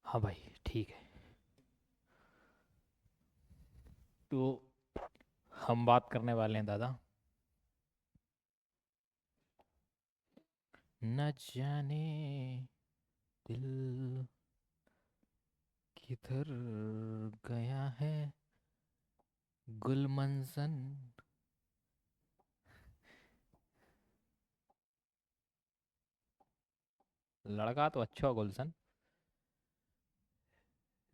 हाँ भाई ठीक है। तो हम बात करने वाले हैं दादा, न जाने दिल किधर गया है गुलमंजन। लड़का तो अच्छा हो गुलशन,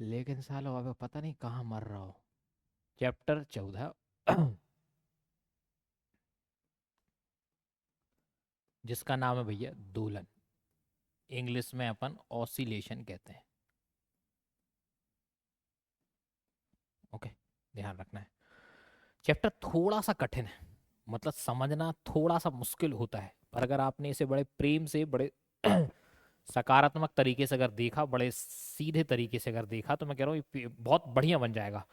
लेकिन सालो अबे पता नहीं कहाँ मर रहा हो। चैप्टर 14 जिसका नाम है भैया दोलन। इंग्लिश में अपन ऑसिलेशन कहते हैं। ओके, ध्यान रखना है। चैप्टर थोड़ा सा कठिन है, मतलब समझना थोड़ा सा मुश्किल होता है, पर अगर आपने इसे बड़े प्रेम से, बड़े सकारात्मक तरीके से अगर देखा, बड़े सीधे तरीके से अगर देखा, तो मैं कह रहा हूँ ये बहुत बढ़िया बन जाएगा।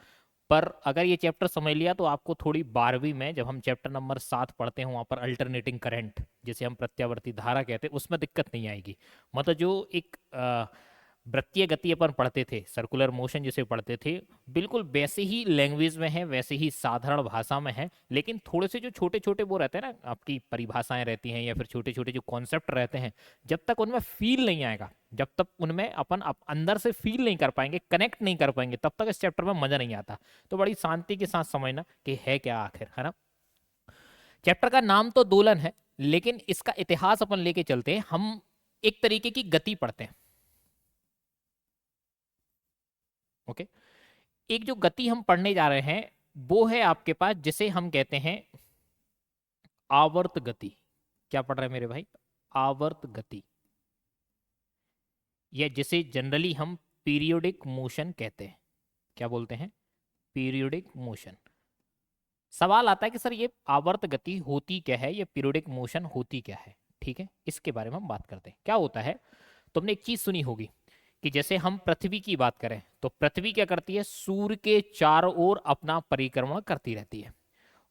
पर अगर ये चैप्टर समझ लिया तो आपको थोड़ी 12वीं में जब हम चैप्टर नंबर 7 पढ़ते हैं, वहां पर अल्टरनेटिंग करंट, जिसे हम प्रत्यावर्ती धारा कहते हैं, उसमें दिक्कत नहीं आएगी। मतलब जो एक वृत्तीय गति अपन पढ़ते थे, सर्कुलर मोशन जिसे पढ़ते थे, बिल्कुल वैसे ही लैंग्वेज में है, वैसे ही साधारण भाषा में है, लेकिन थोड़े से जो छोटे छोटे वो रहते हैं ना, आपकी परिभाषाएं रहती हैं या फिर छोटे छोटे जो कॉन्सेप्ट रहते हैं, जब तक उनमें फील नहीं आएगा, जब तक उनमें अपन अंदर से फील नहीं कर पाएंगे, कनेक्ट नहीं कर पाएंगे, तब तक इस चैप्टर में मजा नहीं आता। तो बड़ी शांति के साथ समझना कि है क्या आखिर, है ना। चैप्टर का नाम तो दोलन है, लेकिन इसका इतिहास अपन लेके चलते हैं। हम एक तरीके की गति पढ़ते हैं। ओके, एक जो गति हम पढ़ने जा रहे हैं, वो है आपके पास जिसे हम कहते हैं आवर्त गति। क्या पढ़ रहे हैं मेरे भाई? आवर्त गति, या जिसे जनरली हम पीरियोडिक मोशन कहते हैं। क्या बोलते हैं? Periodic motion. सवाल आता है कि सर ये आवर्त गति होती क्या है, ये पीरियोडिक मोशन होती क्या है। ठीक है, इसके बारे में हम बात करते हैं। क्या होता है, तुमने एक चीज सुनी होगी कि जैसे हम पृथ्वी की बात करें, तो पृथ्वी क्या करती है, सूर्य के चारों ओर अपना परिक्रमण करती रहती है।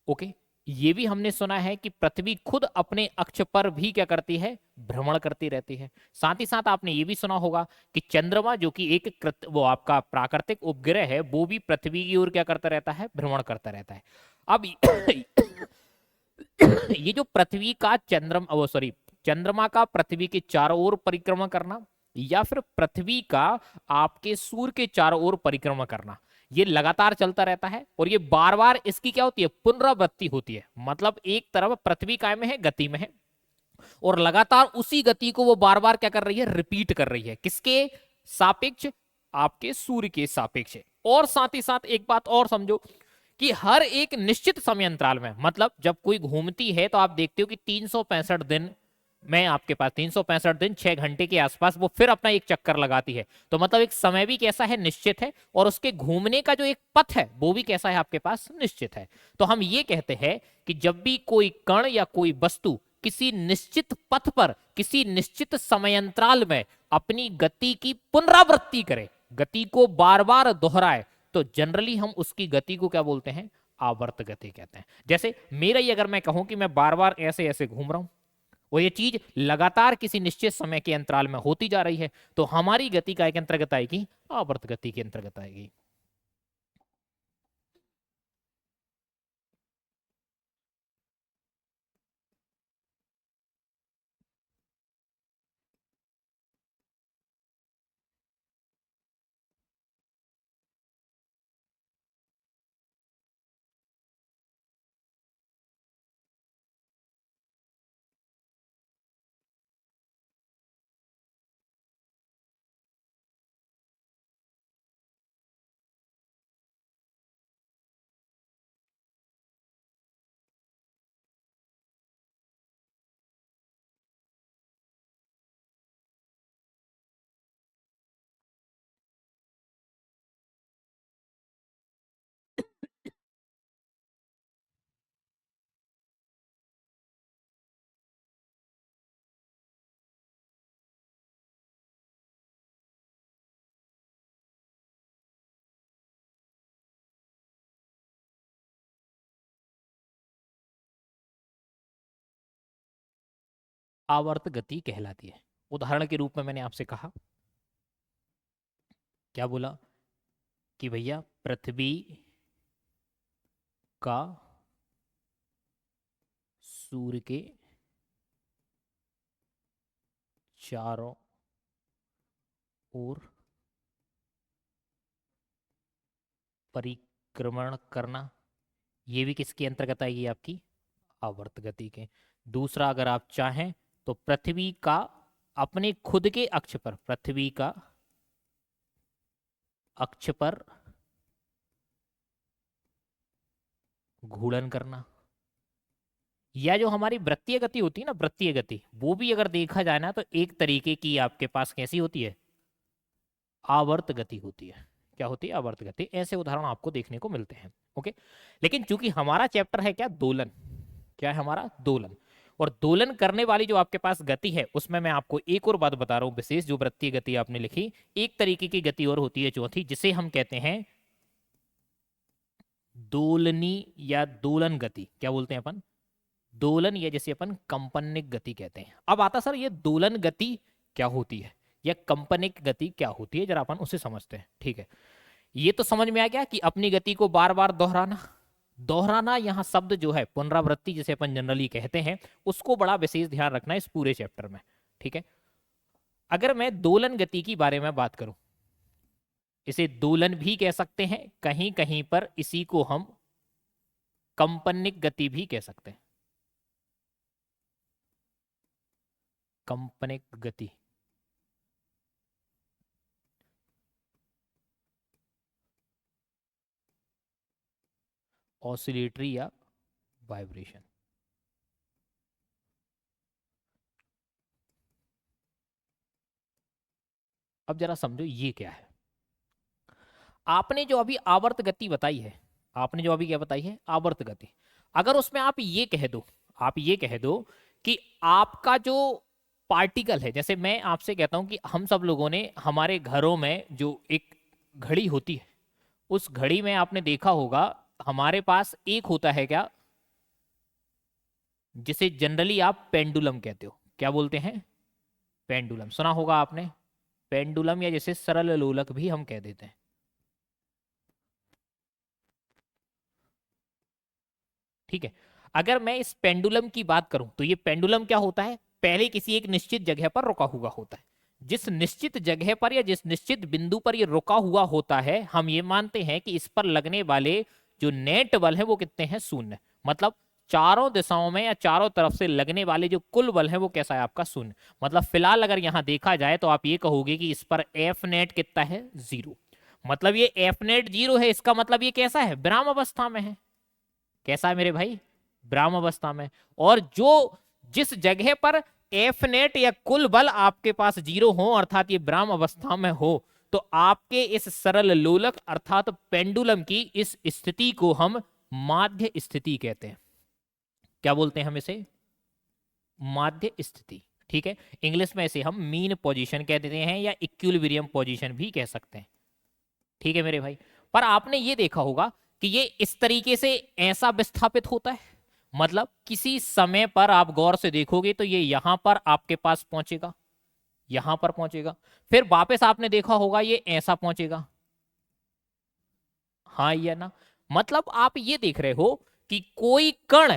ओके, ये भी हमने सुना है कि पृथ्वी खुद अपने अक्ष पर भी क्या करती है, भ्रमण करती रहती है। साथ ही साथ आपने ये भी सुना होगा कि चंद्रमा, जो कि एक वो आपका प्राकृतिक उपग्रह है, वो भी पृथ्वी की ओर क्या करता रहता है, भ्रमण करता रहता है। अब ये जो पृथ्वी का चंद्रमा, वो सॉरी, चंद्रमा का पृथ्वी के चारों ओर परिक्रमा करना, या फिर पृथ्वी का आपके सूर्य के चारों ओर परिक्रमा करना, ये लगातार चलता रहता है, और ये बार बार इसकी क्या होती है, पुनरावृत्ति होती है। मतलब एक तरफ पृथ्वी काय में है, गति में है, और लगातार उसी गति को वो बार बार क्या कर रही है, रिपीट कर रही है। किसके सापेक्ष? आपके सूर्य के सापेक्ष। और साथ ही साथ एक बात और समझो कि हर एक निश्चित समय अंतराल में, मतलब जब कोई घूमती है तो आप देखते हो कि 365 दिन में, आपके पास 365 दिन 6 घंटे के आसपास वो फिर अपना एक चक्कर लगाती है। तो मतलब एक समय भी कैसा है, निश्चित है, और उसके घूमने का जो एक पथ है वो भी कैसा है, आपके पास निश्चित है। तो हम ये कहते हैं कि जब भी कोई कण या कोई वस्तु किसी निश्चित पथ पर किसी निश्चित समयांतराल में अपनी गति की पुनरावृत्ति करे, गति को बार बार दोहराए, तो जनरली हम उसकी गति को क्या बोलते हैं, आवर्त गति कहते हैं। जैसे मेरा ही अगर मैं कहूं कि मैं बार बार ऐसे ऐसे घूम रहा हूं, और ये चीज लगातार किसी निश्चित समय के अंतराल में होती जा रही है, तो हमारी गति का एक अंतर्गत आएगी, आवर्त गति के अंतर्गत आएगी। आवर्त गति कहलाती है। उदाहरण के रूप में मैंने आपसे कहा क्या बोला कि भैया पृथ्वी का सूर्य के चारों ओर परिक्रमण करना, ये भी किसके अंतर्गत आएगी, आपकी आवर्त गति के। दूसरा अगर आप चाहें तो पृथ्वी का अपने खुद के अक्ष पर, पृथ्वी का अक्ष पर घूर्णन करना, या जो हमारी वृत्तीय गति होती है ना, वृत्तीय गति, वो भी अगर देखा जाए ना तो एक तरीके की आपके पास कैसी होती है, आवर्त गति होती है। क्या होती है, आवर्त गति। ऐसे उदाहरण आपको देखने को मिलते हैं। ओके, लेकिन चूंकि हमारा चैप्टर है क्या, दोलन, क्या है हमारा, दोलन। और दोलन करने वाली जो आपके पास गति है, उसमें मैं आपको एक और बात बता रहा हूं विशेष, जो वृत्तीय गति आपने लिखी, एक तरीके की गति और होती है चौथी, जिसे हम कहते हैं दोलनी या दोलन गति। क्या बोलते हैं अपन, दोलन, या जैसे अपन कंपनिक गति कहते हैं। अब आता सर ये दोलन गति क्या होती है, या कंपनिक गति क्या होती है, जरा अपन उसे समझते हैं। ठीक है, ये तो समझ में आ गया कि अपनी गति को बार बार दोहराना। दोहराना यहाँ शब्द जो है, पुनरावृत्ति जिसे अपन जनरली कहते हैं, उसको बड़ा विशेष ध्यान रखना है इस पूरे चैप्टर में। ठीक है, अगर मैं दोलन गति की बारे में बात करूं, इसे दोलन भी कह सकते हैं, कहीं कहीं पर इसी को हम कंपनिक गति भी कह सकते हैं, कंपनिक गति। ऑसिलेटरी या वाइब्रेशन। अब जरा समझो ये क्या है। आपने जो अभी आवर्त गति बताई है, आपने जो अभी क्या बताई है, आवर्त गति, अगर उसमें आप ये कह दो, आप ये कह दो कि आपका जो पार्टिकल है, जैसे मैं आपसे कहता हूं कि हम सब लोगों ने हमारे घरों में जो एक घड़ी होती है, उस घड़ी में आपने देखा होगा हमारे पास एक होता है क्या, जिसे जनरली आप पेंडुलम कहते हो। क्या बोलते हैं, पेंडुलम, सुना होगा आपने, पेंडुलम, या जैसे सरल लोलक भी हम कह देते हैं। ठीक है, अगर मैं इस पेंडुलम की बात करूं तो ये पेंडुलम क्या होता है, पहले किसी एक निश्चित जगह पर रुका हुआ होता है। जिस निश्चित जगह पर या जिस निश्चित बिंदु पर ये रुका हुआ होता है, हम ये मानते हैं कि इस पर लगने वाले जो नेट बल है वो कितने हैं, शून्य। मतलब चारों दिशाओं में या चारों तरफ से लगने वाले जो कुल बल है वो कैसा है, आपका शून्य। मतलब फिलहाल अगर यहां देखा जाए तो आप ये कहोगे कि इस पर एफ नेट कितना है, जीरो। मतलब ये एफ नेट जीरो है, इसका मतलब ये कैसा है, विराम अवस्था में है। कैसा है मेरे भाई, ब्राह्म अवस्था में। और जो जिस जगह पर एफ नेट या कुल बल आपके पास जीरो हो, अर्थात ये ब्राह्म अवस्था में हो, तो आपके इस सरल लोलक अर्थात पेंडुलम की इस स्थिति को हम माध्य स्थिति कहते हैं। क्या बोलते हैं हम इसे, माध्य स्थिति। ठीक है, इंग्लिश में इसे हम मीन पोजीशन कह देते हैं, या इक्विलिब्रियम पोजीशन भी कह सकते हैं। ठीक है मेरे भाई, पर आपने ये देखा होगा कि ये इस तरीके से ऐसा विस्थापित होता है, मतलब किसी समय पर आप गौर से देखोगे तो ये यहां पर आपके पास पहुंचेगा, यहां पर पहुंचेगा, फिर वापस आपने देखा होगा ये ऐसा पहुंचेगा। हाँ या ना, मतलब आप ये देख रहे हो कि कोई कण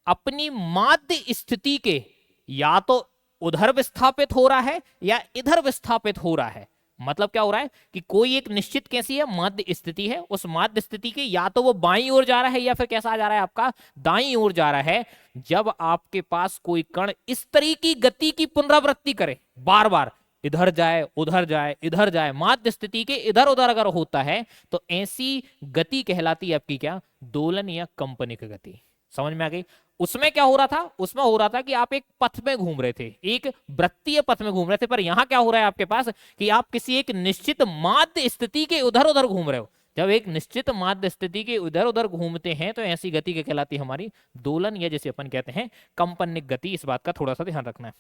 अपनी माध्य स्थिति के या तो उधर विस्थापित हो रहा है या इधर विस्थापित हो रहा है। मतलब क्या हो रहा है कि कोई एक निश्चित कैसी है, माध्य स्थिति है, उस माध्य स्थिति के या तो वो बाईं ओर जा रहा है या फिर कैसा जा रहा है, आपका दाईं ओर जा रहा है। जब आपके पास कोई कण इस तरह की गति की पुनरावृत्ति करे, बार बार इधर जाए उधर जाए इधर जाए, माध्य स्थिति के इधर उधर अगर होता है, तो ऐसी गति कहलाती है आपकी क्या, दोलन या कंपनिक गति। समझ में आ गई। उसमें क्या हो रहा था, उसमें हो रहा था कि आप एक पथ में घूम रहे थे, एक वृत्तीय पथ में घूम रहे थे, पर यहां क्या हो रहा है आपके पास कि आप किसी एक निश्चित माध्य स्थिति के उधर उधर घूम रहे हो। जब एक निश्चित माध्य स्थिति के उधर उधर घूमते हैं तो ऐसी गति क्या कहलाती है, हमारी दोलन, या जैसे अपन कहते हैं कंपनिक गति। इस बात का थोड़ा सा ध्यान रखना है।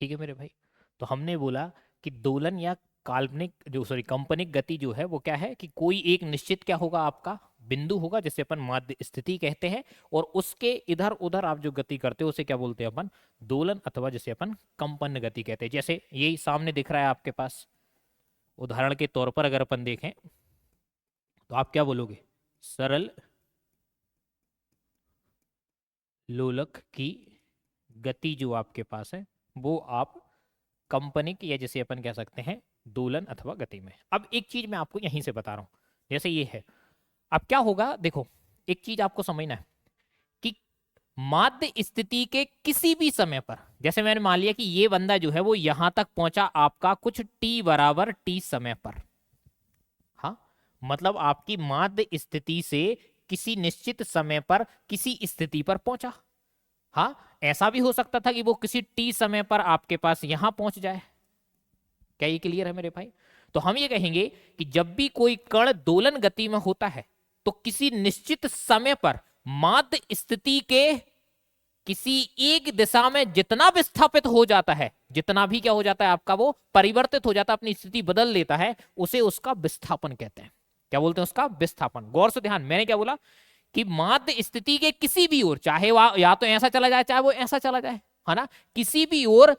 ठीक है मेरे भाई। तो हमने बोला कि दोलन या काल्पनिक जो सॉरी कंपनिक गति जो है वो क्या है कि कोई एक निश्चित क्या होगा आपका बिंदु होगा जिसे अपन माध्य स्थिति कहते हैं, और उसके इधर उधर आप जो गति करते हो उसे क्या बोलते हैं अपन, दोलन अथवा जिसे अपन कंपन गति कहते हैं। जैसे यही सामने दिख रहा है आपके पास, उदाहरण के तौर पर अगर अपन देखें तो आप क्या बोलोगे, सरल लोलक की गति जो आपके पास है वो आप कंपनिक या जिसे अपन कह सकते हैं दोलन अथवा गति में। अब एक चीज मैं आपको यहीं से बता रहा हूं, जैसे ये है, अब क्या होगा देखो, एक चीज आपको समझना है कि माध्य स्थिति के किसी भी समय पर, जैसे मैंने मान लिया कि ये बंदा जो है वो यहां तक पहुंचा आपका कुछ t बराबर t समय पर, हाँ, मतलब आपकी माध्य स्थिति से किसी निश्चित समय पर किसी स्थिति पर पहुंचा। हाँ, ऐसा भी हो सकता था कि वो किसी टी समय पर आपके पास यहां पहुंच जाए। क्या ये क्लियर है मेरे भाई? तो हम ये कहेंगे कि जब भी कोई कण दोलन गति में होता है तो किसी निश्चित समय पर माध्य स्थिति के किसी एक दिशा में जितना विस्थापित हो जाता है, जितना भी क्या हो जाता है आपका वो परिवर्तित हो जाता है, अपनी स्थिति बदल लेता है, उसे उसका विस्थापन कहते हैं। क्या बोलते हैं? उसका विस्थापन। गौर से ध्यान, मैंने क्या बोला कि माध्य स्थिति के किसी भी ओर, चाहे वह या तो ऐसा चला जाए चाहे वो ऐसा चला जाए, है ना, किसी भी ओर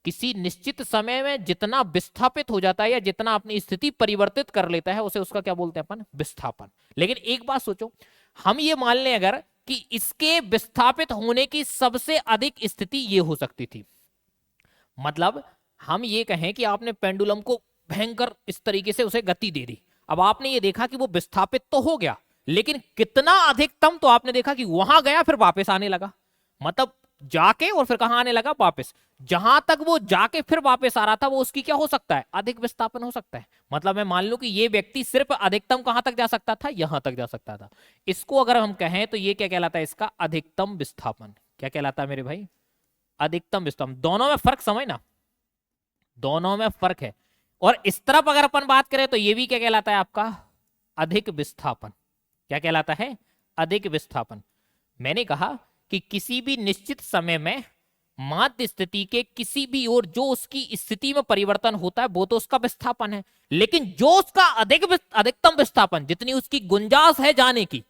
किसी निश्चित समय में जितना विस्थापित हो जाता है या जितना अपनी स्थिति परिवर्तित कर लेता है उसे उसका क्या बोलते हैं अपन, विस्थापन। लेकिन एक बात सोचो, हम ये मान लें अगर कि इसके विस्थापित होने की सबसे अधिक स्थिति ये हो सकती थी, मतलब हम ये कहें कि आपने पेंडुलम को भयंकर इस तरीके से उसे गति दे दी, अब आपने ये देखा कि वो विस्थापित तो हो गया लेकिन कितना अधिकतम, तो आपने देखा कि वहां गया फिर वापस आने लगा, मतलब जाके और फिर कहां आने लगा, वापस। जहां तक वो जाके फिर वापस आ रहा था वो उसकी क्या हो सकता है, अधिक विस्थापन हो सकता है। मतलब मैं मान लूं कि ये व्यक्ति सिर्फ अधिकतम कहां तक जा सकता था, यहां तक जा सकता था। इसको अगर हम कहें तो ये क्या कहलाता है, इसका अधिकतम विस्थापन। क्या कहलाता है मेरे भाई? अधिकतम विस्थापन। दोनों में फर्क समझना, दोनों में फर्क है। और इस तरफ अगर अपन बात करें तो ये भी क्या कहलाता है आपका, अधिक विस्थापन। क्या कहलाता है? अधिक विस्थापन। मैंने कहा कि किसी भी निश्चित समय में माध्य स्थिति के किसी भी ओर जो उसकी स्थिति में परिवर्तन होता है वो तो उसका विस्थापन है, लेकिन जो उसका अधिकतम विस्थापन, जितनी उसकी गुंजाइश है जाने की,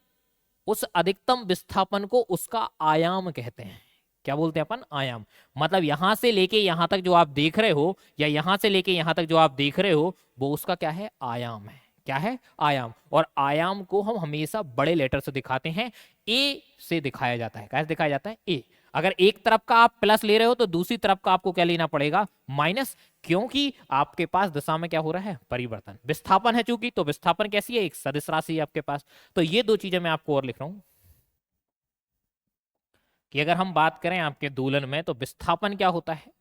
उस अधिकतम विस्थापन को उसका आयाम कहते हैं। क्या बोलते हैं अपन? आयाम। मतलब यहां से लेके यहां तक जो आप देख रहे हो या यहां से लेके यहां तक जो आप देख रहे हो वो उसका क्या है, आयाम है। क्या है? आयाम। और आयाम को हम हमेशा बड़े लेटर से दिखाते हैं, ए से दिखाया जाता है। कैसे दिखाया जाता है? ए। अगर एक तरफ का आप प्लस ले रहे हो तो दूसरी तरफ का आपको क्या लेना पड़ेगा, माइनस, क्योंकि आपके पास दिशा में क्या हो रहा है, परिवर्तन। विस्थापन है चूंकि, तो विस्थापन कैसी है, एक सदिश राशि है आपके पास। तो ये दो चीजें मैं आपको और लिख रहा हूं कि अगर हम बात करें आपके दोलन में तो विस्थापन क्या होता है,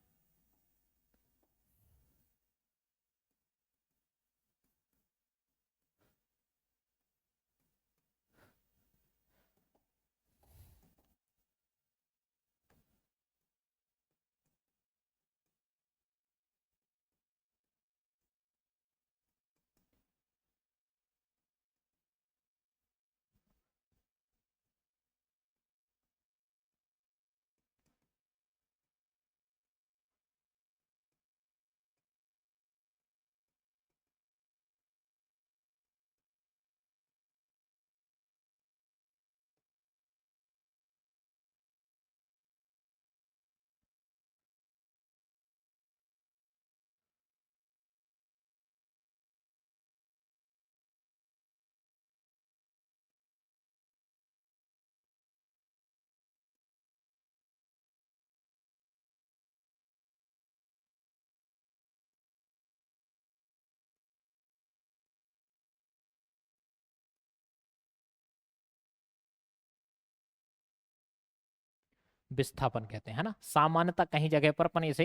विस्थापन कहते हैं, है ना। सामान्यतः कहीं जगह पर अपन इसे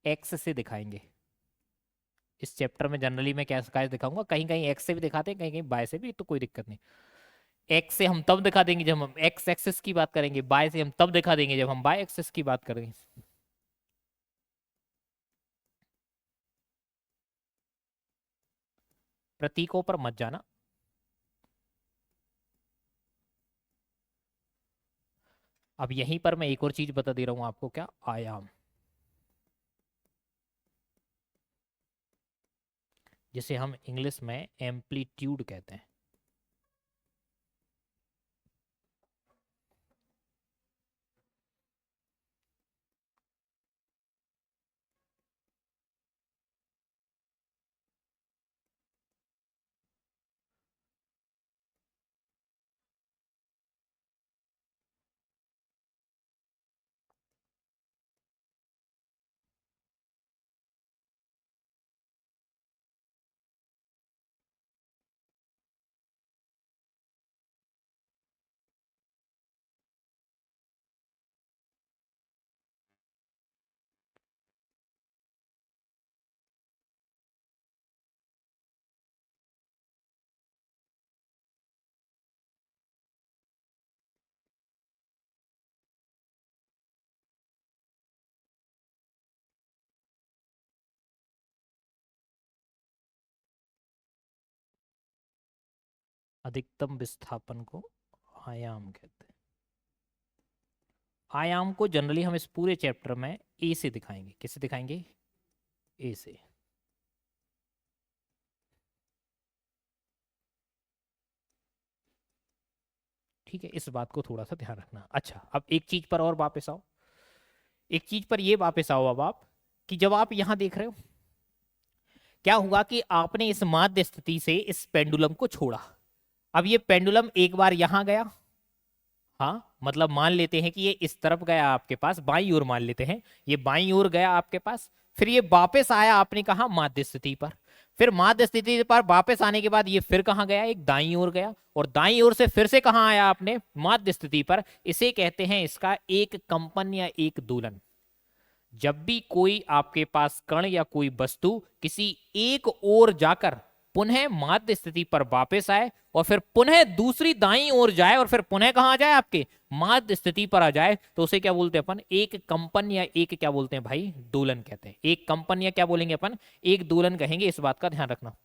एक्स से दिखाएंगे। इस चैप्टर में जनरली मैं कैसे दिखाऊंगा, कहीं कहीं एक्स से भी दिखाते हैं, कहीं कहीं बाय से भी, तो कोई दिक्कत नहीं। एक्स से हम तब दिखा देंगे जब हम एक्स एक्सिस की बात करेंगे, बाय से हम तब दिखा देंगे जब हम बाय एक्सिस की बात करेंगे। प्रतीकों पर मत जाना। अब यहीं पर मैं एक और चीज बता दे रहा हूं आपको, क्या, आयाम। जिसे हम इंग्लिश में एम्पलीट्यूड कहते हैं। अधिकतम विस्थापन को आयाम कहते हैं। आयाम को जनरली हम इस पूरे चैप्टर में ए से दिखाएंगे। किससे दिखाएंगे? ए से। ठीक है, इस बात को थोड़ा सा ध्यान रखना। अच्छा, अब एक चीज पर और वापस आओ। एक चीज पर ये वापस आओ अब आप, कि जब आप यहां देख रहे हो, क्या हुआ कि आपने इस माध्य स्थिति से इस पेंडुलम को छोड़ा। अब ये पेंडुलम एक बार यहां गया, हाँ, मतलब मान लेते हैं कि ये इस तरफ गया आपके पास, बाईं ओर मान लेते हैं, ये बाईं ओर गया आपके पास, फिर ये वापस आया, आपने कहा माध्य स्थिति पर। फिर माध्य स्थिति पर वापस आने के बाद ये फिर कहाँ गया? एक दाईं ओर गया, और दाईं ओर से फिर से कहाँ आया आपने? माध्य स्थिति पर। इसे कहते हैं इसका एक कंपन या एक दोलन। जब भी कोई आपके पास कण या कोई वस्तु किसी एक ओर जाकर पुनः माध्य स्थिति पर वापस आए और फिर पुनः दूसरी दाईं ओर जाए और फिर पुनः कहां आ जाए? आपके माध्य स्थिति पर आ जाए, तो उसे क्या बोलते हैं अपन? एक कंपन या एक क्या बोलते हैं भाई? दोलन कहते हैं। एक कंपन या क्या बोलेंगे अपन? एक दोलन कहेंगे। इस बात का ध्यान रखना।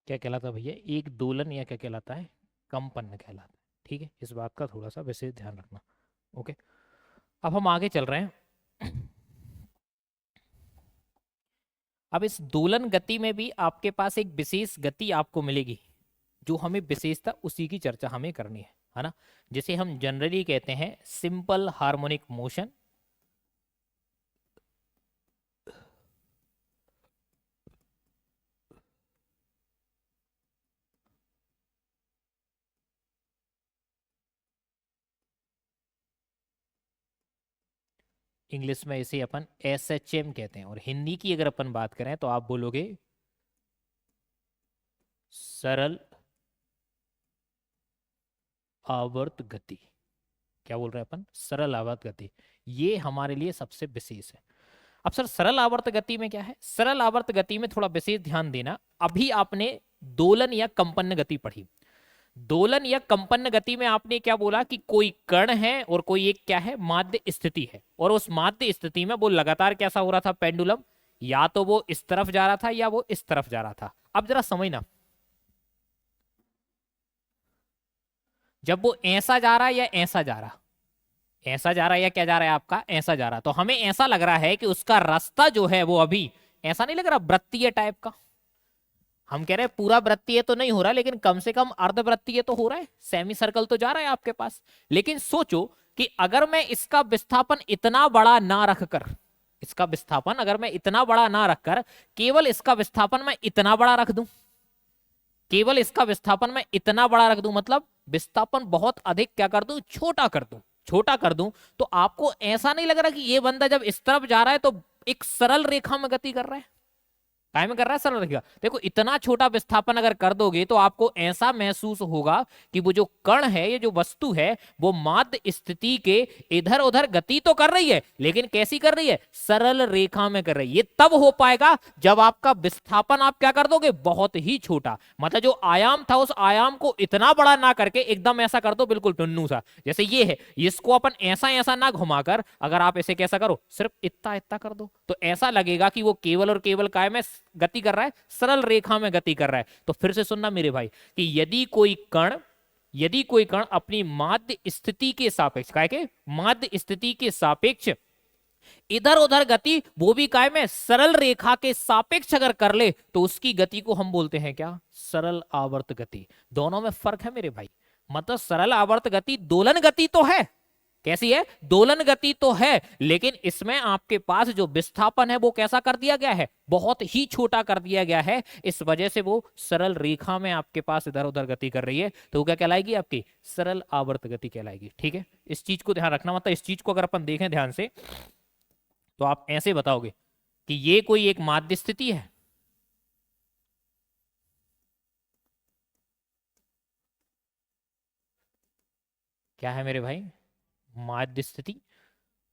क्या कहलाता है भैया? एक दोलन या क्या कहलाता है? कंपन कहलाता है। ठीक है, इस बात का थोड़ा सा वैसे ध्यान रखना। ओके, अब हम आगे चल रहे हैं। अब इस दोलन गति में भी आपके पास एक विशेष गति आपको मिलेगी, जो हमें विशेषता उसी की चर्चा हमें करनी है ना, जिसे हम जनरली कहते हैं सिंपल हार्मोनिक मोशन। इंग्लिश में इसे अपन SHM कहते हैं, और हिंदी की अगर अपन बात करें तो आप बोलोगे सरल आवर्त गति। क्या बोल रहे हैं अपन? सरल आवर्त गति। ये हमारे लिए सबसे विशेष है। अब सर सरल आवर्त गति में क्या है? सरल आवर्त गति में थोड़ा विशेष ध्यान देना। अभी आपने दोलन या कंपन गति पढ़ी। दोलन या कंपन गति में आपने क्या बोला कि कोई कण है और कोई एक क्या है, माध्य स्थिति है, और उस माध्य स्थिति में वो लगातार कैसा हो रहा था, पेंडुलम, या तो वो इस तरफ जा रहा था या वो इस तरफ जा रहा था। अब जरा समझना, जब वो ऐसा जा रहा है या ऐसा जा रहा, ऐसा जा रहा है या क्या जा रहा है आपका, ऐसा जा रहा, तो हमें ऐसा लग रहा है कि उसका रास्ता जो है वो अभी ऐसा नहीं लग रहा, वृत्तीय टाइप का। हम कह रहे हैं पूरा वृत्तीय तो नहीं हो रहा, लेकिन कम से कम अर्धवृत्तीय तो हो रहा है, सेमी सर्कल तो जा रहा है आपके पास। लेकिन सोचो कि अगर मैं इसका विस्थापन इतना बड़ा ना रखकर, इसका विस्थापन अगर मैं इतना बड़ा ना रखकर केवल इसका विस्थापन मैं इतना बड़ा रख दूं, केवल इसका विस्थापन मैं इतना बड़ा रख दूं, मतलब विस्थापन बहुत अधिक क्या कर दूं, छोटा कर दूं, छोटा कर दूं, तो आपको ऐसा नहीं लग रहा कि ये बंदा जब इस तरफ जा रहा है तो एक सरल रेखा में गति कर रहा है? काय में कर रहा है, सरल रेखा। देखो इतना छोटा विस्थापन अगर कर दोगे तो आपको ऐसा महसूस होगा कि वो जो कण है, ये जो वस्तु है, वो माध्य स्थिति के इधर उधर गति तो कर रही है, लेकिन कैसी कर रही है, सरल रेखा में कर रही है। ये तब हो पाएगा जब आपका विस्थापन आप क्या कर दोगे, बहुत ही छोटा, मतलब जो आयाम था उस आयाम को इतना बड़ा ना करके एकदम ऐसा कर दो, बिल्कुल टुन्नू सा, जैसे ये है, इसको अपन ऐसा ऐसा ना घुमाकर अगर आप इसे कैसा करो, सिर्फ इतना इतना कर दो, तो ऐसा लगेगा कि वो केवल और केवल काय में गति कर रहा है, सरल रेखा में गति कर रहा है। तो फिर से सुनना मेरे भाई, कि यदि कोई कण अपनी माध्य स्थिति के सापेक्ष, काय के माध्य स्थिति के सापेक्ष इधर उधर गति, वो भी काय में सरल रेखा के सापेक्ष अगर कर ले, तो उसकी गति को हम बोलते हैं क्या, सरल आवर्त गति। दोनों में फर्क है मेरे भाई, मतलब सरल आवर्त गति दोलन गति तो है, कैसी है, दोलन गति तो है, लेकिन इसमें आपके पास जो विस्थापन है वो कैसा कर दिया गया है, बहुत ही छोटा कर दिया गया है, इस वजह से वो सरल रेखा में आपके पास इधर उधर गति कर रही है, तो वो क्या कहलाएगी, आपकी सरल आवर्त गति कहलाएगी। ठीक है, इस चीज को ध्यान रखना, मतलब इस चीज को अगर अपन देखें ध्यान से तो आप ऐसे बताओगे कि ये कोई एक माध्य स्थिति है, क्या है मेरे भाई, माध्य स्थिति,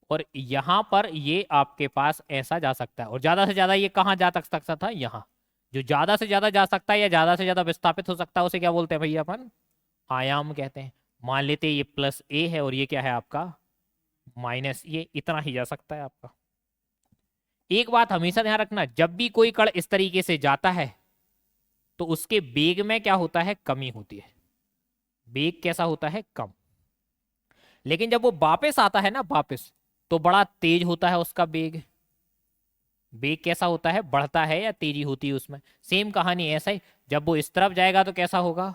और यहां पर ये आपके पास ऐसा जा सकता है, और ज्यादा से ज्यादा ये कहां जा तक सकता था, यहां, जो ज्यादा से ज्यादा जा सकता है या ज्यादा से ज्यादा विस्थापित हो सकता है उसे क्या बोलते हैं भैया अपन, आयाम कहते हैं। मान लेते हैं ये +a है और ये क्या है आपका माइनस, ये इतना ही जा सकता है आपका। एक बात हमेशा ध्यान रखना, जब भी कोई कण इस तरीके से जाता है तो उसके वेग में क्या होता है, कमी होती है, वेग कैसा होता है, कम। लेकिन जब वो वापस आता है ना, वापस, तो बड़ा तेज होता है उसका वेग, वेग कैसा होता है, बढ़ता है या तेजी होती है उसमें। सेम कहानी ऐसा ही, जब वो इस तरफ जाएगा तो कैसा होगा,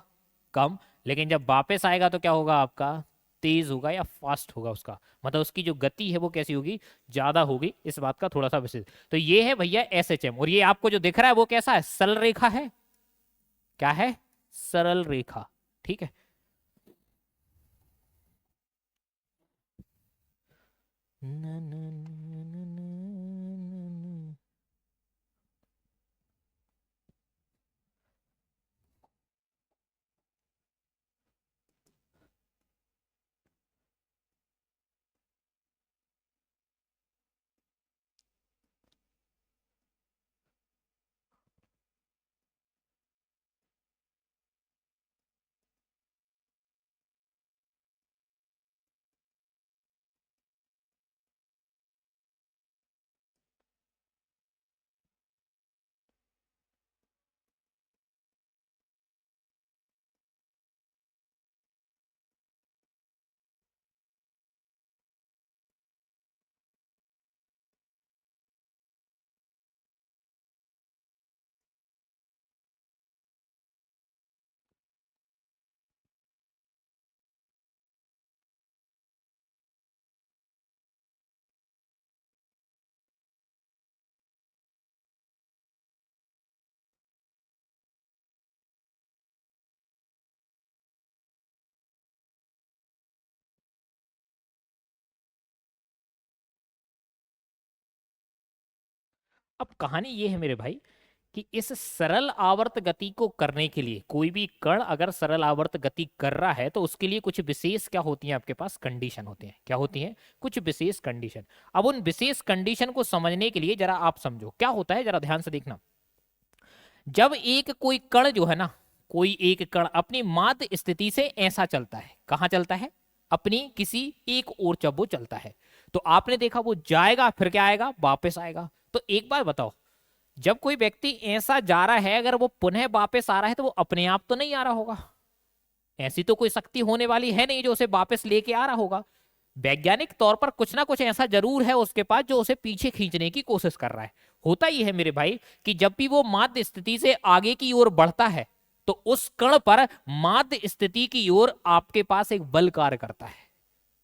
कम, लेकिन जब वापस आएगा तो क्या होगा आपका, तेज होगा या फास्ट होगा उसका, मतलब उसकी जो गति है वो कैसी होगी, ज्यादा होगी। इस बात का थोड़ा सा विशेष, तो ये है भैया SHM, और ये आपको जो दिख रहा है वो कैसा है, सरल रेखा है, क्या है, सरल रेखा। ठीक है। अब कहानी ये है मेरे भाई कि इस सरल आवर्त गति को करने के लिए कोई भी कण अगर सरल आवर्त गति कर रहा है तो उसके लिए कुछ विशेष क्या होती है, आपके पास कंडीशन होती है। क्या होती है? कुछ विशेष कंडीशन। अब उन विशेष कंडीशन को समझने के लिए जरा आप समझो क्या होता है, जरा ध्यान से देखना। जब एक कोई कण जो है ना, कोई एक कण अपनी माध्य स्थिति से ऐसा चलता है, कहां चलता है? अपनी किसी एक ओर जब वो चलता है तो आपने देखा वो जाएगा फिर क्या आएगा, वापस आएगा। तो एक बार बताओ, जब कोई व्यक्ति ऐसा जा रहा है अगर वो पुनः वापस आ रहा है तो वो अपने आप तो नहीं आ रहा होगा। ऐसी तो कोई शक्ति होने वाली है नहीं जो उसे वापस लेके आ रहा होगा। वैज्ञानिक तौर पर कुछ ना कुछ ऐसा जरूर है उसके पास जो उसे पीछे खींचने की कोशिश कर रहा है। होता ही है मेरे भाई कि जब भी वो माध्य स्थिति से आगे की ओर बढ़ता है तो उस कण पर माध्य स्थिति की ओर आपके पास एक बल कार्य करता है।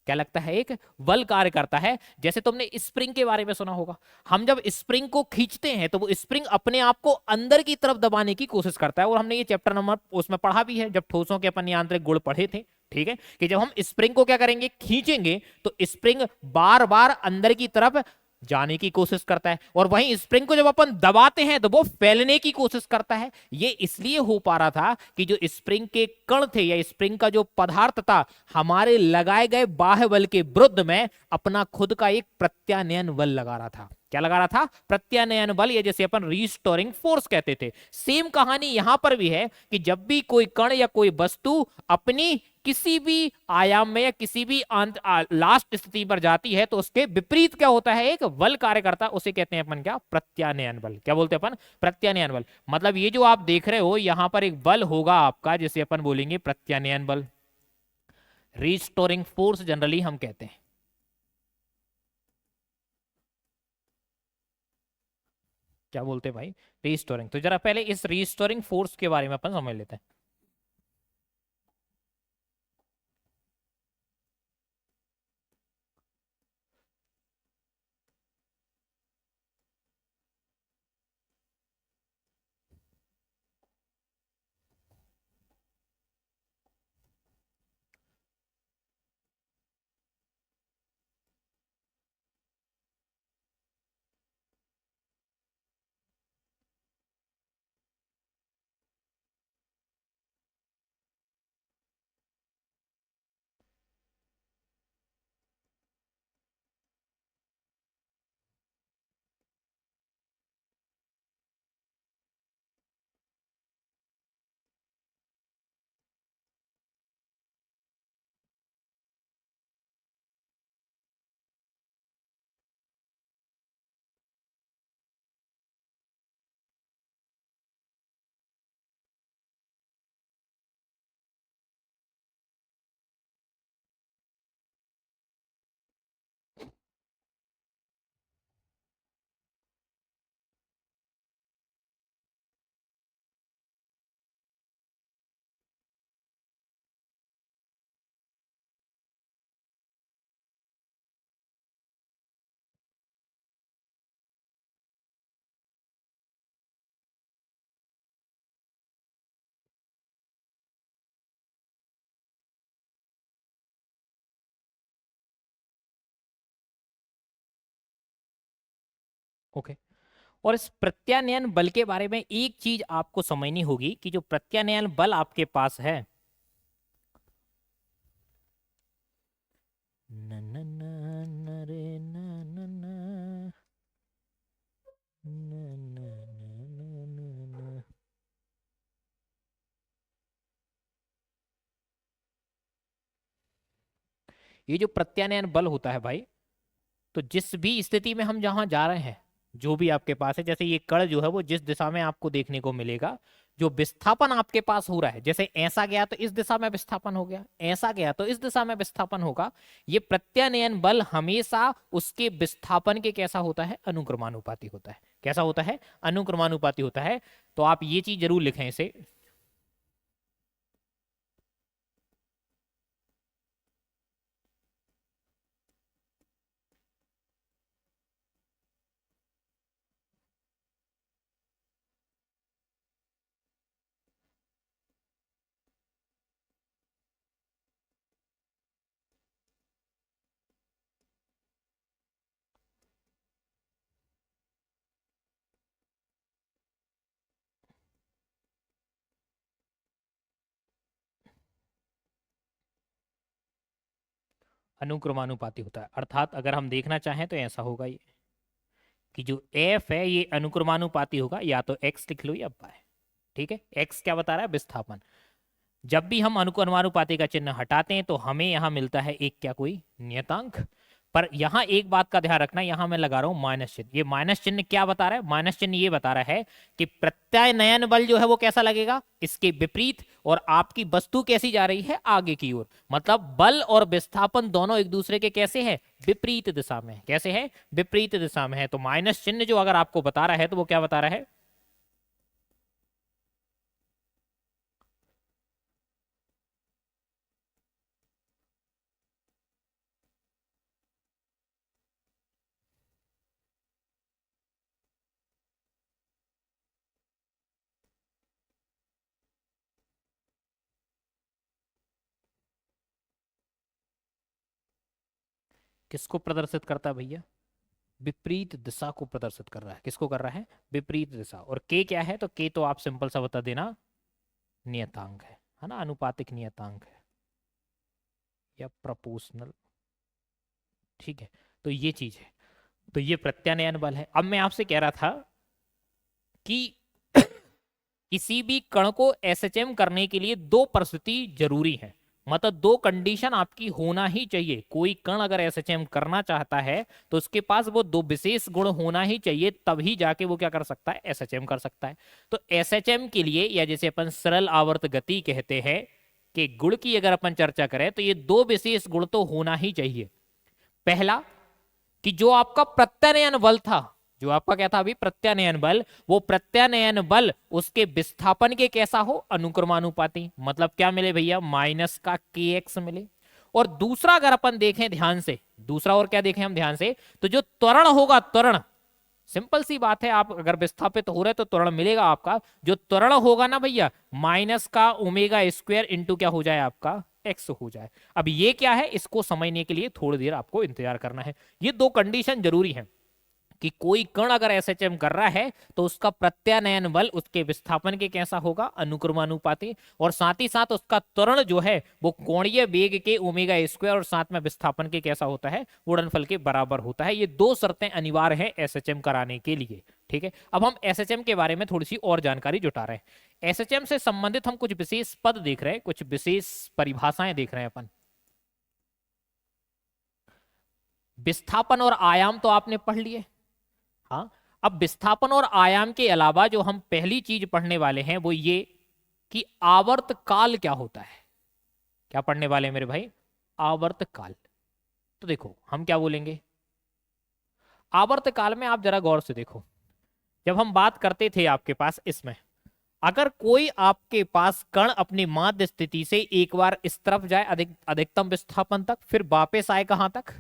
क्या लगता है? एक बल कार्य करता है। जैसे तुमने स्प्रिंग के बारे में सुना होगा, हम जब स्प्रिंग को खींचते हैं तो वो स्प्रिंग अपने आप को अंदर की तरफ दबाने की कोशिश करता है। और हमने ये चैप्टर नंबर उसमें पढ़ा भी है जब ठोसों के अपन यांत्रिक गुण पढ़े थे। ठीक है कि जब हम स्प्रिंग को क्या करेंगे, खींचेंगे, तो स्प्रिंग बार बार अंदर की तरफ जाने की कोशिश करता है और वहीं स्प्रिंग को जब अपन दबाते हैं तो वो फैलने की कोशिश करता है। ये इसलिए हो पा रहा था कि जो स्प्रिंग के कण थे या स्प्रिंग का जो पदार्थ था हमारे लगाए गए बाह्य बल के विरुद्ध में अपना खुद का एक प्रत्यानयन बल लगा रहा था। क्या लगा रहा था? प्रत्यानयन बल, या जैसे अपन रीस्टोरिंग फोर्स कहते थे। सेम कहानी यहां पर भी है कि जब भी कोई कण या कोई वस्तु अपनी किसी भी आयाम में या किसी भी लास्ट स्थिति पर जाती है तो उसके विपरीत क्या होता है, एक बल कार्य करता है। उसे कहते हैं अपन क्या? प्रत्यानयन बल। क्या बोलते हैं अपन? प्रत्यानयन बल। मतलब ये जो आप देख रहे हो यहां पर एक बल होगा आपका जिसे अपन बोलेंगे प्रत्यानयन बल, रीस्टोरिंग फोर्स जनरली हम कहते हैं। क्या बोलते हैं भाई? रीस्टोरिंग। तो जरा पहले इस रीस्टोरिंग फोर्स के बारे में अपन समझ लेते हैं। ओके। और इस प्रत्यानयन बल के बारे में एक चीज आपको समझनी होगी कि जो प्रत्यानयन बल आपके पास है, न न न न रे न न न न न न न न, ये जो प्रत्यानयन बल होता है भाई, तो जिस भी स्थिति में हम जहां जा रहे हैं, जो भी आपके पास है, जैसे ये कण जो है वो जिस दिशा में आपको देखने को मिलेगा, जो विस्थापन आपके पास हो रहा है, जैसे ऐसा गया तो इस दिशा में विस्थापन हो गया, ऐसा गया तो इस दिशा में विस्थापन होगा। ये प्रत्यानयन बल हमेशा उसके विस्थापन के कैसा होता है? अनुक्रमानुपाती होता है। कैसा होता है? अनुक्रमानुपाती होता है। तो आप ये चीज जरूर लिखें इसे। अनुक्रमानुपाती होता है, अर्थात अगर हम देखना चाहें तो ऐसा होगा ये कि जो एफ है ये अनुक्रमानुपाती होगा, या तो एक्स लिख लो या वाई। ठीक है, एक्स क्या बता रहा है, विस्थापन। जब भी हम अनुक्रमानुपाती का चिन्ह हटाते हैं तो हमें यहां मिलता है एक क्या, कोई नियतांक। पर यहां एक बात का ध्यान रखना, यहां मैं लगा रहा हूं माइनस चिन्ह। ये माइनस चिन्ह क्या बता रहा है, माइनस चिन्ह ये बता रहा है कि प्रत्यानयन बल जो है वो कैसा लगेगा, इसके विपरीत, और आपकी वस्तु कैसी जा रही है, आगे की ओर। मतलब बल और विस्थापन दोनों एक दूसरे के कैसे हैं, विपरीत दिशा में है। कैसे है, विपरीत दिशा में है। तो माइनस चिन्ह जो अगर आपको बता रहा है तो वो क्या बता रहा है, किसको प्रदर्शित करता है भैया, विपरीत दिशा को प्रदर्शित कर रहा है। किसको कर रहा है, विपरीत दिशा। और के क्या है, तो के तो आप सिंपल सा बता देना, नियतांक है ना, अनुपातिक नियतांक है या प्रोपोर्शनल। ठीक है, तो ये चीज है। तो ये प्रत्यानयन बल है। अब मैं आपसे कह रहा था कि किसी भी कण को एसएचएम करने के लिए दो परिस्थिति जरूरी है, मतलब दो कंडीशन आपकी होना ही चाहिए। कोई कण अगर एसएचएम करना चाहता है तो उसके पास वो दो विशेष गुण होना ही चाहिए, तभी जाके वो क्या कर सकता है, एसएचएम कर सकता है। तो एसएचएम के लिए, या जैसे अपन सरल आवर्त गति कहते हैं कि गुण की अगर अपन चर्चा करें, तो ये दो विशेष गुण तो होना ही चाहिए। पहला, कि जो आपका प्रत्यानयन बल था, जो आपका क्या था अभी, प्रत्यानयन बल, वो प्रत्यानयन बल उसके विस्थापन के कैसा हो, अनुक्रमानुपाती। मतलब क्या मिले भैया, माइनस का के एक्स मिले। और दूसरा अगर अपन देखें ध्यान से, दूसरा और क्या देखें हम ध्यान से, तो जो त्वरण होगा, त्वरण, सिंपल सी बात है, आप अगर विस्थापित हो रहे तो त्वरण मिलेगा आपका। जो त्वरण होगा ना भैया, माइनस का ओमेगा स्क्वायर इंटू क्या हो जाए आपका, एक्स हो जाए। अब ये क्या है, इसको समझने के लिए थोड़ी देर आपको इंतजार करना है। ये दो कंडीशन जरूरी है कि कोई कण अगर एसएचएम कर रहा है तो उसका प्रत्यानयन बल उसके विस्थापन के कैसा होगा, अनुक्रमानुपाती। और साथ ही साथ उसका त्वरण जो है वो कोणीय वेग के ओमेगा स्क्वायर और साथ में विस्थापन के कैसा होता है, गुणनफल के बराबर होता है। ये दो शर्तें अनिवार्य हैं एसएचएम कराने के लिए। ठीक है, अब हम एसएचएम के बारे में थोड़ी सी और जानकारी जुटा रहे हैं। एसएचएम से संबंधित हम कुछ विशेष पद देख रहे हैं, कुछ विशेष परिभाषाएं देख रहे हैं अपन। विस्थापन और आयाम तो आपने पढ़ लिए। हाँ, अब विस्थापन और आयाम के अलावा जो हम पहली चीज पढ़ने वाले हैं वो ये कि आवर्त काल क्या होता है। क्या पढ़ने वाले हैं मेरे भाई, आवर्त काल। तो देखो हम क्या बोलेंगे, आवर्त काल में आप जरा गौर से देखो, जब हम बात करते थे आपके पास इसमें, अगर कोई आपके पास कण अपनी माध्य स्थिति से एक बार इस तरफ जाए अधिकतम विस्थापन तक, फिर वापस आए कहां तक,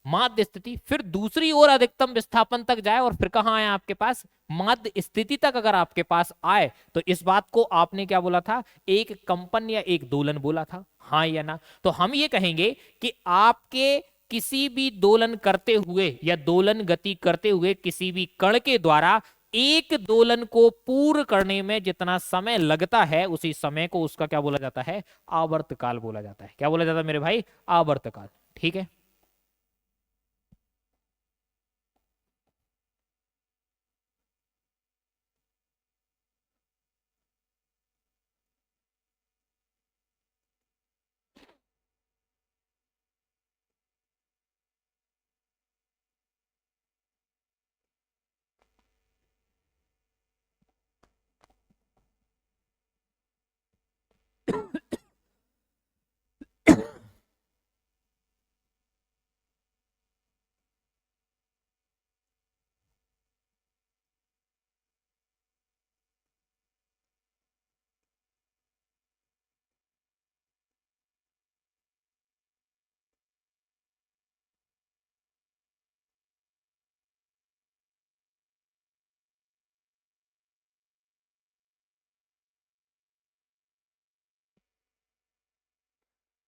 माध्य स्थिति, फिर दूसरी ओर अधिकतम विस्थापन तक जाए और फिर कहां आए आपके पास, माध्य स्थिति तक अगर आपके पास आए, तो इस बात को आपने क्या बोला था, एक कंपन या एक दोलन बोला था, हाँ या ना। तो हम ये कहेंगे कि आपके किसी भी दोलन करते हुए या दोलन गति करते हुए किसी भी कण के द्वारा एक दोलन को पूर्ण करने में जितना समय लगता है, उसी समय को उसका क्या बोला जाता है, आवर्तकाल बोला जाता है। क्या बोला जाता है मेरे भाई, आवर्तकाल। ठीक है,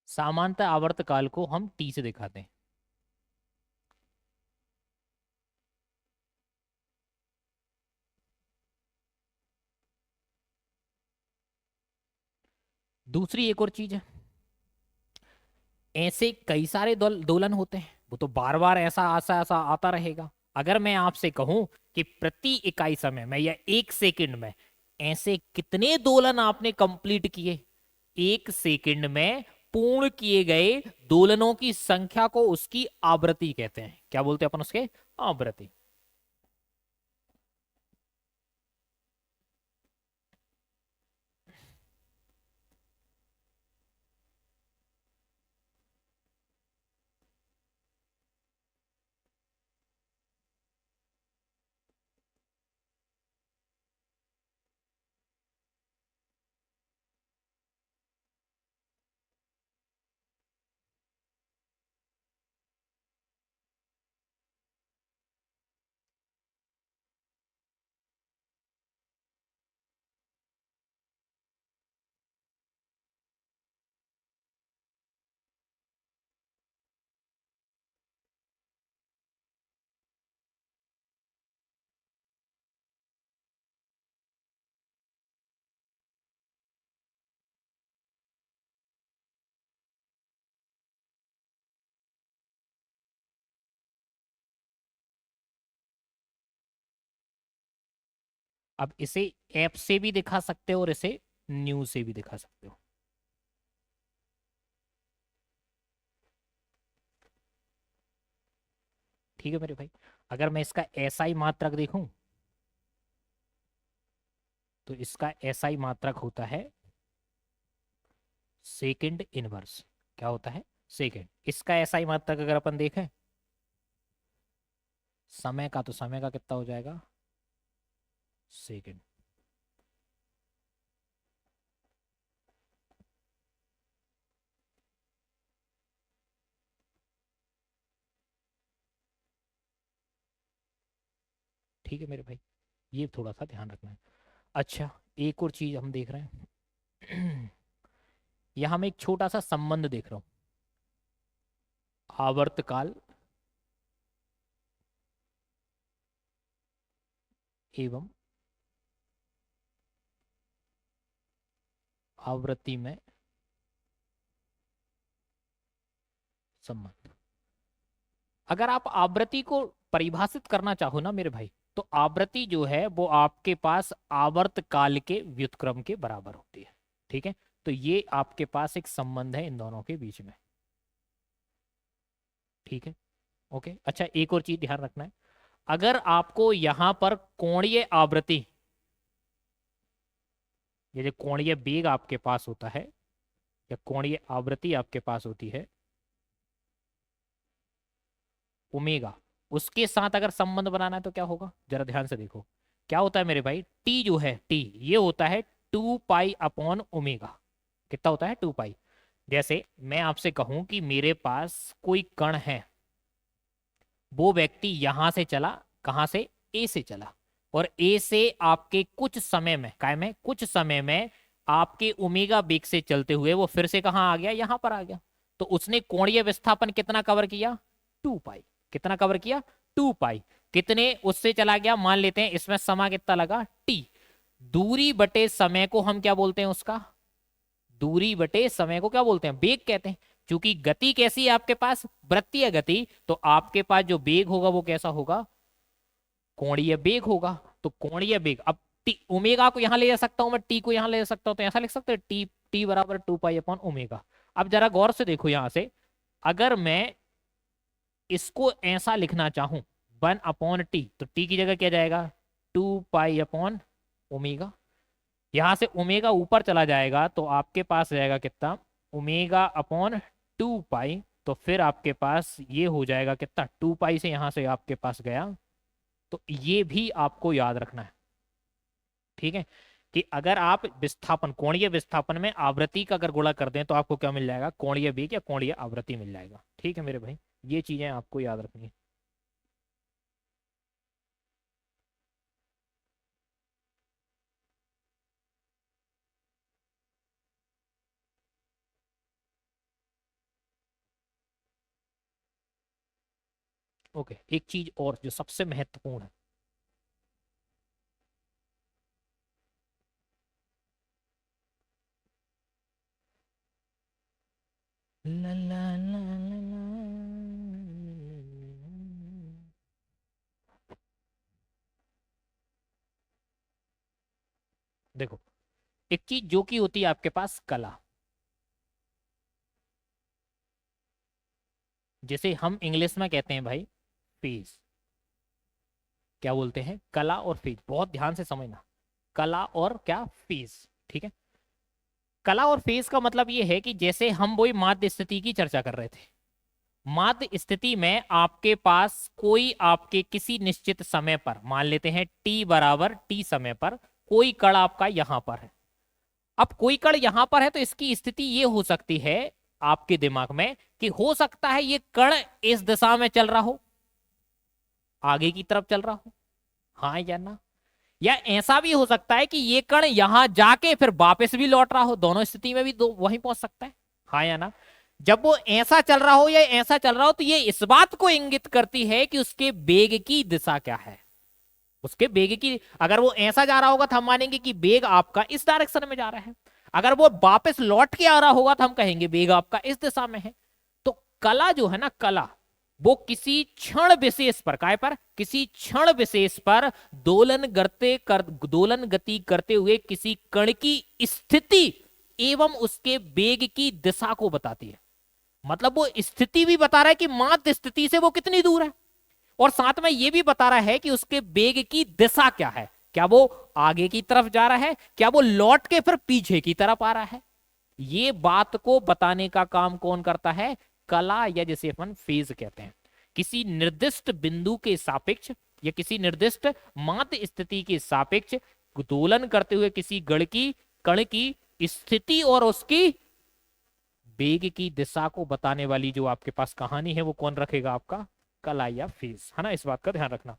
सामान्यतः आवर्तकाल को हम टी से दिखाते हैं। दूसरी एक और चीज है, ऐसे कई सारे दोलन होते हैं, वो तो बार बार ऐसा ऐसा ऐसा आता रहेगा। अगर मैं आपसे कहूं कि प्रति इकाई समय में या 1 सेकंड में ऐसे कितने दोलन आपने कंप्लीट किए, 1 सेकंड में पूर्ण किए गए दोलनों की संख्या को उसकी आवृत्ति कहते हैं। क्या बोलते हैं अपन उसके? आवृत्ति। अब इसे ऐप से भी दिखा सकते हो और इसे न्यूज से भी दिखा सकते हो। ठीक है मेरे भाई। अगर मैं इसका एसआई मात्रक देखूं तो इसका एसआई मात्रक होता है सेकंड इनवर्स। क्या होता है? सेकंड। इसका एसआई मात्रक अगर अपन देखें समय का, तो समय का कितना हो जाएगा? सेकंड। ठीक है मेरे भाई, ये थोड़ा सा ध्यान रखना है। अच्छा, एक और चीज हम देख रहे हैं। यहां मैं एक छोटा सा संबंध देख रहा हूं। आवर्तकाल एवं आवृत्ति में संबंध। अगर आप आवृत्ति को परिभाषित करना चाहो ना मेरे भाई, तो आवृत्ति जो है वो आपके पास आवर्त काल के व्युत्क्रम के बराबर होती है। ठीक है, तो ये आपके पास एक संबंध है इन दोनों के बीच में। ठीक है, ओके। अच्छा, एक और चीज ध्यान रखना है। अगर आपको यहां पर कोणीय आवृत्ति, ये जो कोणीय वेग आपके पास होता है या कोणीय आवृत्ति आपके पास होती है ओमेगा, उसके साथ अगर संबंध बनाना है तो क्या होगा, जरा ध्यान से देखो। क्या होता है मेरे भाई? टी जो है, टी ये होता है 2 पाई अपॉन ओमेगा। कितना होता है? 2 पाई। जैसे मैं आपसे कहूं कि मेरे पास कोई कण है, वो व्यक्ति यहां से चला, कहां से? ए से चला, और ए से आपके कुछ समय में, काय में, कुछ समय में आपके ओमेगा वेग से चलते हुए वो फिर से कहां आ गया? यहां पर आ गया। तो उसने कोणीय विस्थापन कितना कवर किया? 2 पाई। कितना कवर किया? 2 पाई। कितने उससे चला गया? मान लेते हैं इसमें समय कितना लगा? टी। दूरी बटे समय को हम क्या बोलते हैं? उसका दूरी बटे समय को क्या बोलते हैं? वेग कहते हैं। क्योंकि गति कैसी है आपके पास? वृत्तीय गति, तो आपके पास जो वेग होगा वो कैसा होगा? कोणीय वेग होगा। तो कोणीय वेग, अब टी ओमेगा को यहां ले जा सकता हूं मैं, टी को यहां ले जा सकता हूं, तो ऐसा लिख सकते हैं टी टी बराबर 2 पाई अपॉन ओमेगा। अब जरा गौर से देखो यहां से, अगर मैं इसको ऐसा लिखना चाहूं 1 अपॉन टी, तो टी की जगह क्या जाएगा? 2 पाई अपॉन ओमेगा। यहां से ओमेगा ऊपर चला जाएगा तो आपके पास रहेगा कितना? ओमेगा अपॉन 2 पाई। तो फिर आपके पास ये हो जाएगा कितना? 2 पाई से यहां से आपके पास गया। तो ये भी आपको याद रखना है। ठीक है, कि अगर आप विस्थापन, कोणीय विस्थापन में आवृत्ति का अगर गुणा कर दें तो आपको क्या मिल जाएगा? कोणीय वेग या कोणीय आवृत्ति मिल जाएगा। ठीक है मेरे भाई, ये चीजें आपको याद रखनी है। ओके, एक चीज और जो सबसे महत्वपूर्ण है। ला ला ला ला ला। देखो, एक चीज जो कि होती है आपके पास कला, जिसे हम इंग्लिश में कहते हैं भाई फीस। क्या बोलते हैं? कला और फीस, बहुत ध्यान से समझना। कला और क्या? फीस। ठीक है। कला और फेज का मतलब ये है कि जैसे हम वही माध्य स्थिति की चर्चा कर रहे थे, माध्य स्थिति में आपके पास कोई आपके किसी निश्चित समय पर, मान लेते हैं टी बराबर टी समय पर, कोई कण आपका यहां पर है। अब कोई कण यहां पर है तो इसकी स्थिति ये हो सकती है आपके दिमाग में कि हो सकता है ये कण इस दिशा में चल रहा हो, आगे की तरफ चल रहा हो, हाँ या ना। या ऐसा भी हो सकता है कि ये कण यहां जाके फिर वापस भी लौट रहा हो, दोनों स्थिति में भी दो वहीं पहुंच सकता है, हाँ या ना। जब वो ऐसा चल रहा हो या ऐसा चल रहा हो तो ये इस बात को इंगित करती है कि उसके वेग की दिशा क्या है। उसके वेग की, अगर वो ऐसा जा रहा होगा तो हम मानेंगे कि वेग आपका इस डायरेक्शन में जा रहा है। अगर वो वापस लौट के आ रहा होगा तो हम कहेंगे वेग आपका इस दिशा में है। तो कला जो है ना, कला, वो किसी क्षण विशेष पर, काय पर, किसी क्षण विशेष पर दोलन गति करते हुए किसी कण की स्थिति एवं उसके वेग की दिशा को बताती है। मतलब वो स्थिति भी बता रहा है कि माध्य स्थिति से वो कितनी दूर है, और साथ में ये भी बता रहा है कि उसके वेग की दिशा क्या है। क्या वो आगे की तरफ जा रहा है, क्या वो लौट के फिर पीछे की तरफ आ रहा है। ये बात को बताने का काम कौन करता है? कला, या जिसे अपन फेज कहते हैं। किसी निर्दिष्ट बिंदु के सापेक्ष या किसी निर्दिष्ट माध्य स्थिति के सापेक्ष दोलन करते हुए किसी कण की स्थिति और उसकी वेग की दिशा को बताने वाली जो आपके पास कहानी है वो कौन रखेगा? आपका कला या फेज, है ना। इस बात का ध्यान रखना।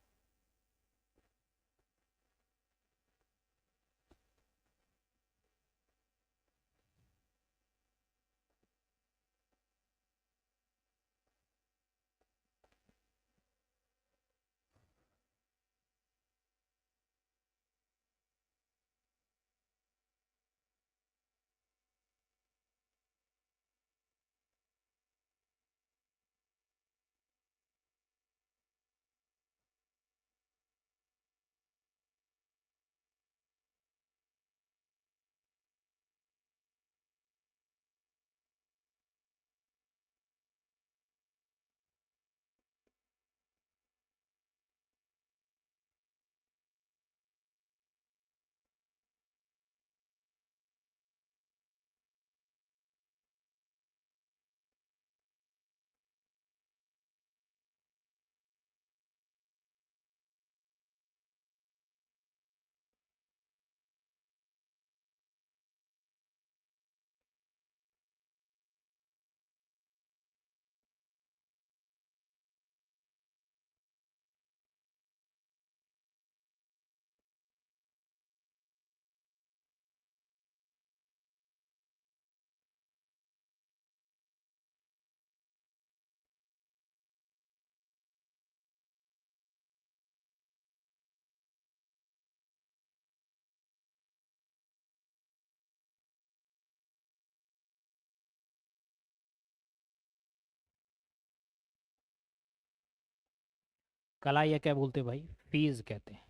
कला या क्या बोलते हैं भाई? फेज कहते हैं।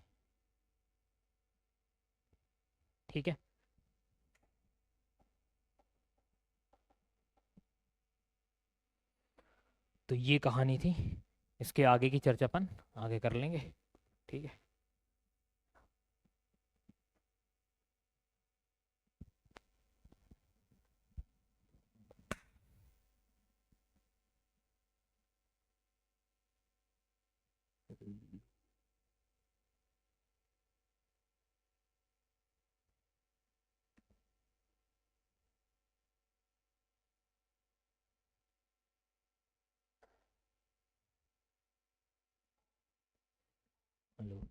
ठीक है। तो ये कहानी थी, इसके आगे की चर्चा अपन आगे कर लेंगे। ठीक है। हेलो।